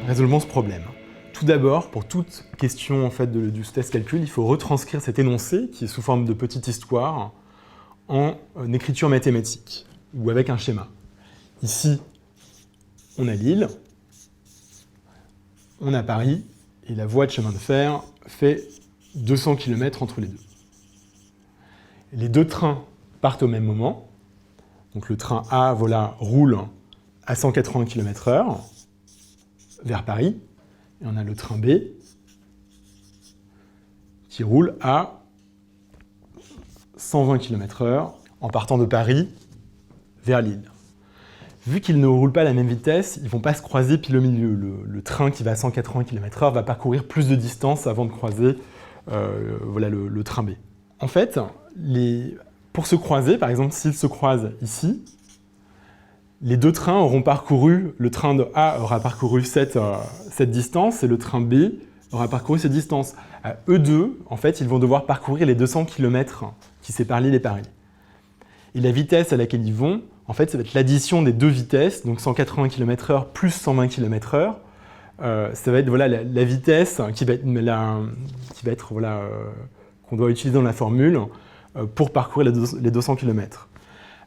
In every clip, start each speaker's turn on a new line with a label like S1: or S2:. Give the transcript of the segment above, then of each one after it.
S1: résolvons ce problème. Tout d'abord, pour toute question en fait, du test calcul, il faut retranscrire cet énoncé, qui est sous forme de petite histoire, en écriture mathématique, ou avec un schéma. Ici, on a Lille, on a Paris, et la voie de chemin de fer fait 200 km entre les deux. Les deux trains partent au même moment. Donc le train A voilà, roule à 180 km/h vers Paris. Et on a le train B qui roule à 120 km/h en partant de Paris vers Lille. Vu qu'ils ne roulent pas à la même vitesse, ils ne vont pas se croiser pile au milieu. Le train qui va à 180 km/h va parcourir plus de distance avant de croiser voilà, le train B. En fait, pour se croiser, par exemple, s'ils se croisent ici, les deux trains auront parcouru, le train de A aura parcouru cette distance et le train B aura parcouru cette distance. Eux deux, en fait, ils vont devoir parcourir les 200 km qui séparent Lille et Paris. Et la vitesse à laquelle ils vont, en fait, ça va être l'addition des deux vitesses, donc 180 km/h plus 120 km/h. Ça va être voilà, la vitesse qui va être voilà, qu'on doit utiliser dans la formule pour parcourir les 200 km.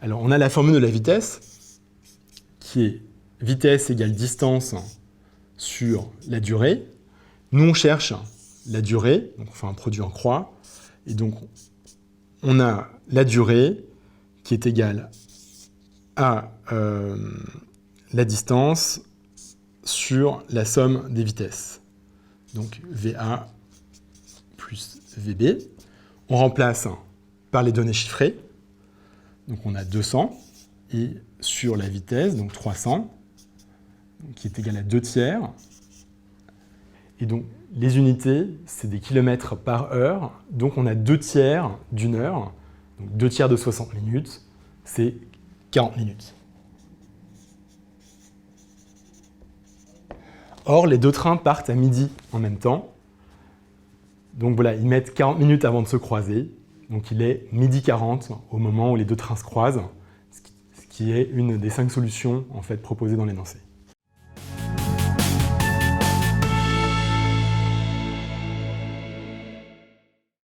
S1: Alors, on a la formule de la vitesse, qui est vitesse égale distance sur la durée. Nous, on cherche la durée, donc on fait un produit en croix, et donc on a la durée qui est égale à la distance sur la somme des vitesses. Donc VA plus VB. On remplace par les données chiffrées. Donc on a 200 et sur la vitesse, donc 300, qui est égal à 2 tiers. Et donc les unités, c'est des kilomètres par heure. Donc on a 2 tiers d'une heure. Donc 2 tiers de 60 minutes, c'est 40 minutes. Or, les deux trains partent à midi en même temps. Donc voilà, ils mettent 40 minutes avant de se croiser. Donc il est 12h40 au moment où les deux trains se croisent, ce qui est une des 5 solutions en fait, proposées dans l'énoncé.